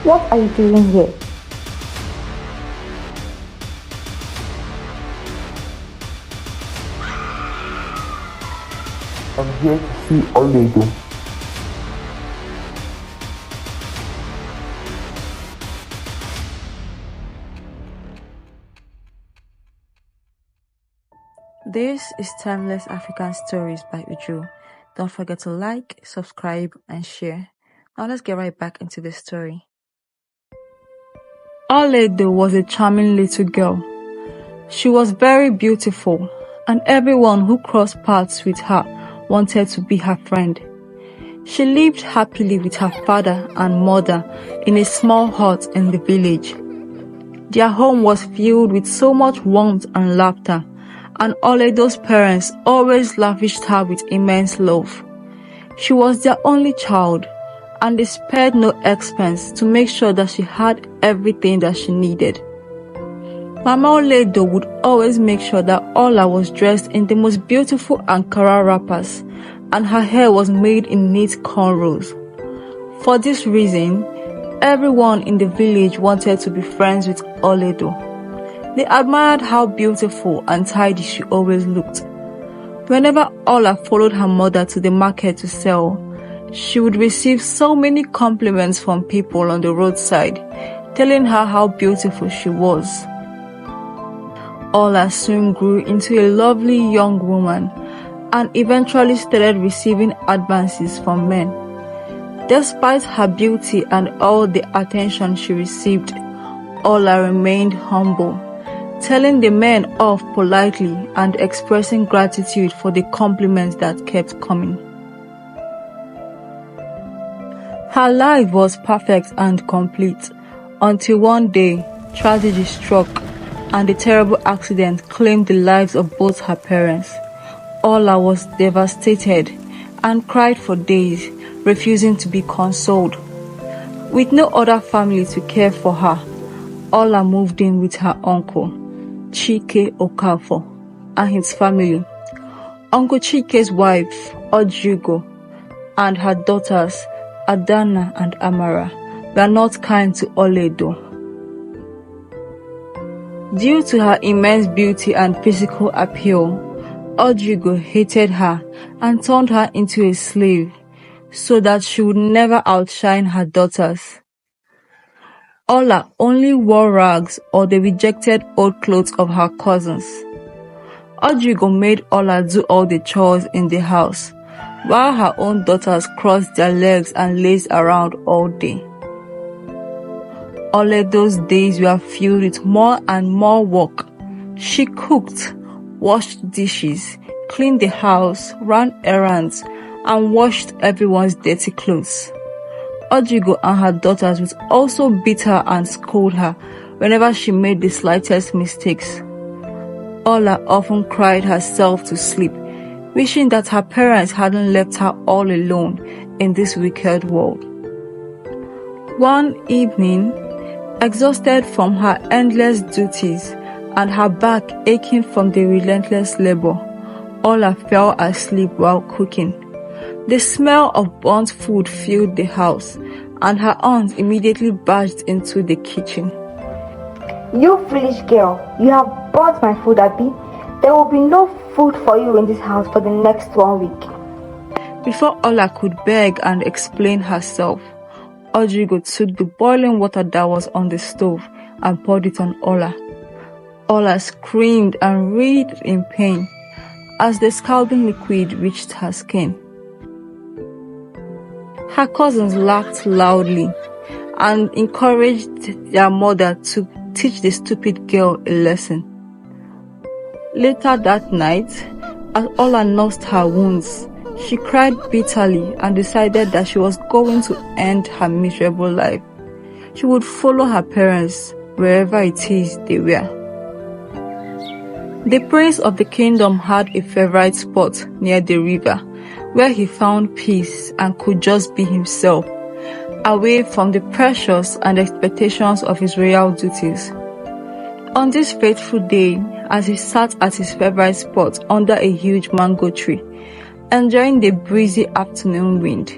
What are you doing here? I'm here to see Olaedo. This is Timeless African Stories by Uju. Don't forget to like, subscribe, and share. Now let's get right back into the story. Olaedo was a charming little girl. She was very beautiful, and everyone who crossed paths with her wanted to be her friend. She lived happily with her father and mother in a small hut in the village. Their home was filled with so much warmth and laughter, and Olaedo's parents always lavished her with immense love. She was their only child, and they spared no expense to make sure that she had everything that she needed. Mama Olaedo would always make sure that Ola was dressed in the most beautiful Ankara wrappers, and her hair was made in neat cornrows. For this reason, everyone in the village wanted to be friends with Olaedo. They admired how beautiful and tidy she always looked. Whenever Ola followed her mother to the market to sell, she would receive so many compliments from people on the roadside, telling her how beautiful she was. Ola soon grew into a lovely young woman and eventually started receiving advances from men. Despite her beauty and all the attention she received, Ola remained humble, telling the men off politely and expressing gratitude for the compliments that kept coming. Her life was perfect and complete until one day tragedy struck and a terrible accident claimed the lives of both her parents. Ola was devastated and cried for days, refusing to be consoled. With no other family to care for her, Ola moved in with her uncle, Chike Okafor, and his family. Uncle Chike's wife, Odrigo, and her daughters, Adana and Amara, were not kind to Olaedo. Due to her immense beauty and physical appeal, Odrigo hated her and turned her into a slave so that she would never outshine her daughters. Ola only wore rags or the rejected old clothes of her cousins. Odrigo made Ola do all the chores in the house, while her own daughters crossed their legs and lazed around all day. Olaedo's days were filled with more and more work. She cooked, washed dishes, cleaned the house, ran errands, and washed everyone's dirty clothes. Odrigo and her daughters would also beat her and scold her whenever she made the slightest mistakes. Ola often cried herself to sleep, wishing that her parents hadn't left her all alone in this wicked world. One evening, exhausted from her endless duties and her back aching from the relentless labor, Ola fell asleep while cooking. The smell of burnt food filled the house, and her aunt immediately barged into the kitchen. You foolish girl, you have burnt my food, Abby. There will be no food for you in this house for the next 1 week. Before Ola could beg and explain herself, Odrigo took the boiling water that was on the stove and poured it on Ola. Ola screamed and writhed in pain as the scalding liquid reached her skin. Her cousins laughed loudly and encouraged their mother to teach the stupid girl a lesson. Later that night, as Ola nursed her wounds, she cried bitterly and decided that she was going to end her miserable life. She would follow her parents wherever it is they were. The prince of the kingdom had a favorite spot near the river where he found peace and could just be himself, away from the pressures and expectations of his royal duties. On this fateful day, as he sat at his favorite spot under a huge mango tree, enjoying the breezy afternoon wind,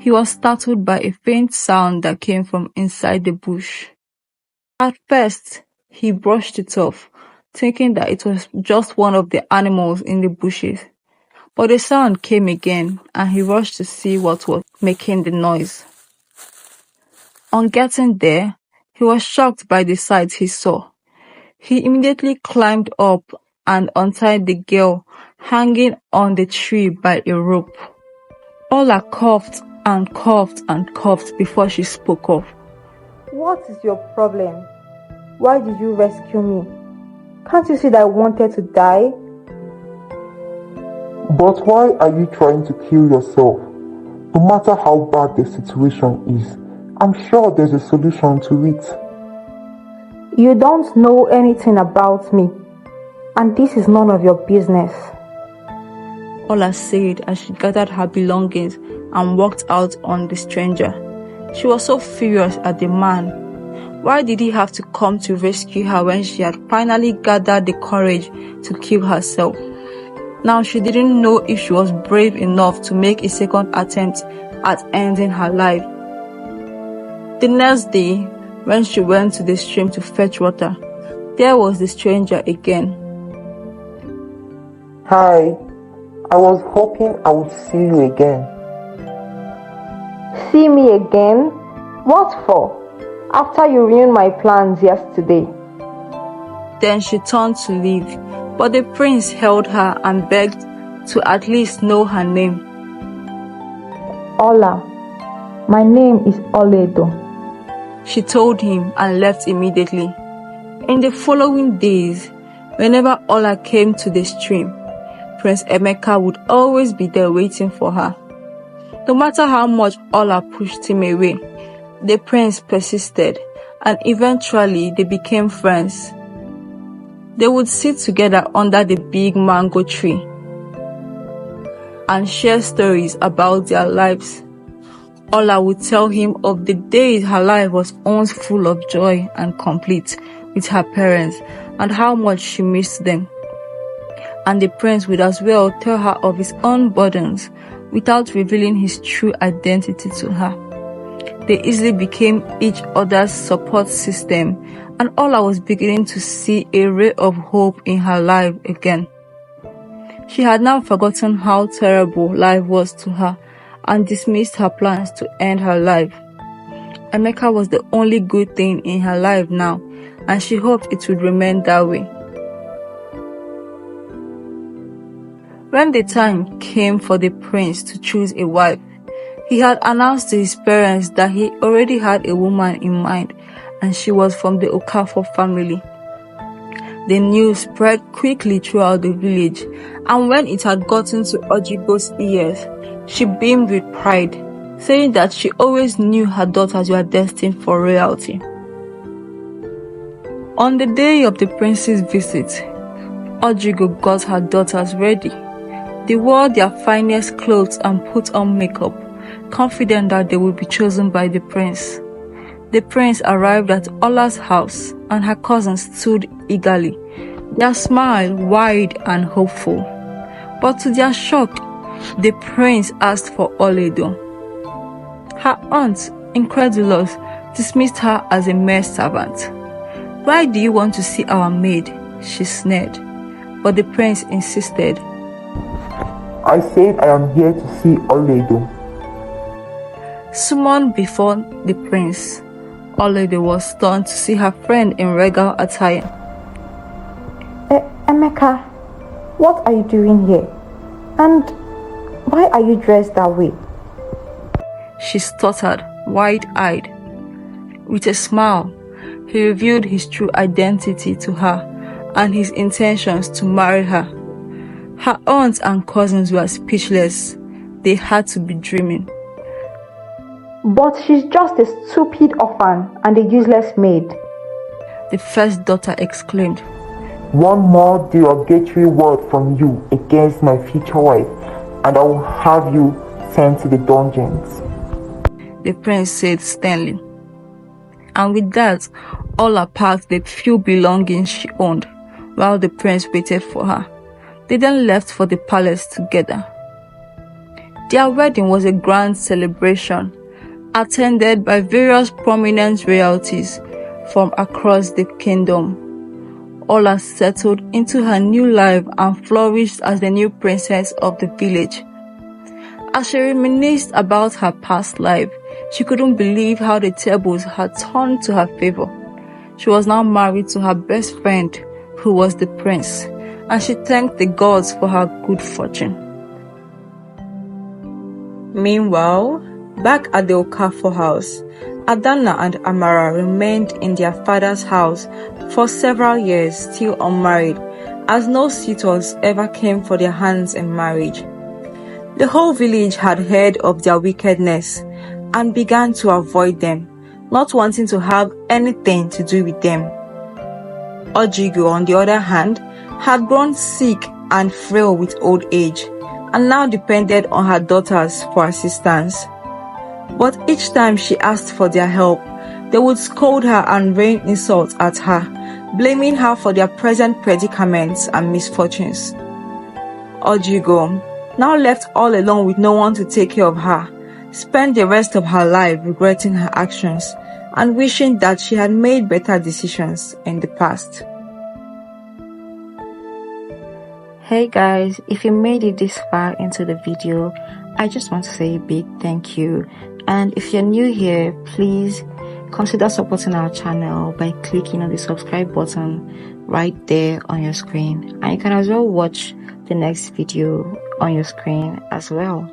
he was startled by a faint sound that came from inside the bush. At first, he brushed it off, thinking that it was just one of the animals in the bushes. But the sound came again, and he rushed to see what was making the noise. On getting there, he was shocked by the sight he saw. He immediately climbed up and untied the girl hanging on the tree by a rope. Ola coughed and coughed and coughed before she spoke up. What is your problem? Why did you rescue me? Can't you see that I wanted to die? But why are you trying to kill yourself? No matter how bad the situation is, I'm sure there's a solution to it. You don't know anything about me, and this is none of your business. Ola said as she gathered her belongings and walked out on the stranger. She was so furious at the man. Why did he have to come to rescue her when she had finally gathered the courage to kill herself? Now she didn't know if she was brave enough to make a second attempt at ending her life. The next day, when she went to the stream to fetch water, there was the stranger again. Hi, I was hoping I would see you again. See me again? What for? After you ruined my plans yesterday. Then she turned to leave, but the prince held her and begged to at least know her name. Ola, my name is Olaedo. She told him and left immediately. In the following days, whenever Ola came to the stream, Prince Emeka would always be there waiting for her. No matter how much Ola pushed him away, the prince persisted, and eventually they became friends. They would sit together under the big mango tree and share stories about their lives. Ola would tell him of the days her life was once full of joy and complete with her parents and how much she missed them. And the prince would as well tell her of his own burdens without revealing his true identity to her. They easily became each other's support system, and Ola was beginning to see a ray of hope in her life again. She had now forgotten how terrible life was to her and dismissed her plans to end her life. Emeka was the only good thing in her life now, and she hoped it would remain that way. When the time came for the prince to choose a wife, he had announced to his parents that he already had a woman in mind, and she was from the Okafor family. The news spread quickly throughout the village, and when it had gotten to Ojigo's ears, she beamed with pride, saying that she always knew her daughters were destined for royalty. On the day of the prince's visit, Ojigo got her daughters ready. They wore their finest clothes and put on makeup, confident that they would be chosen by the prince. The prince arrived at Ola's house, and her cousins stood eagerly, their smile wide and hopeful. But to their shock, the prince asked for Olaedo. Her aunt, incredulous, dismissed her as a mere servant. Why do you want to see our maid? She sneered. But the prince insisted. I said I am here to see Olaedo. Summoned before the prince, Olaedo was stunned to see her friend in regal attire. Emeka, what are you doing here? And why are you dressed that way? She stuttered, wide-eyed. With a smile, he revealed his true identity to her and his intentions to marry her. Her aunts and cousins were speechless. They had to be dreaming. But she's just a stupid orphan and a useless maid, the first daughter exclaimed. One more derogatory word from you against my future wife, and I will have you sent to the dungeons, the prince said sternly. And with that, Ola packed the few belongings she owned, while the prince waited for her. They then left for the palace together. Their wedding was a grand celebration, attended by various prominent royalties from across the kingdom. Ola settled into her new life and flourished as the new princess of the village. As she reminisced about her past life, she couldn't believe how the tables had turned to her favor. She was now married to her best friend, who was the prince, and she thanked the gods for her good fortune. Meanwhile, back at the Okafor house, Adana and Amara remained in their father's house for several years, still unmarried, as no suitors ever came for their hands in marriage. The whole village had heard of their wickedness and began to avoid them, not wanting to have anything to do with them. Ojigo, on the other hand, had grown sick and frail with old age, and now depended on her daughters for assistance. But each time she asked for their help, they would scold her and rain insults at her, blaming her for their present predicaments and misfortunes. Ojigo, now left all alone with no one to take care of her, spent the rest of her life regretting her actions and wishing that she had made better decisions in the past. Hey guys, if you made it this far into the video, I just want to say a big thank you. And if you're new here, please consider supporting our channel by clicking on the subscribe button right there on your screen. And you can as well watch the next video on your screen as well.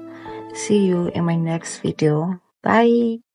See you in my next video. Bye.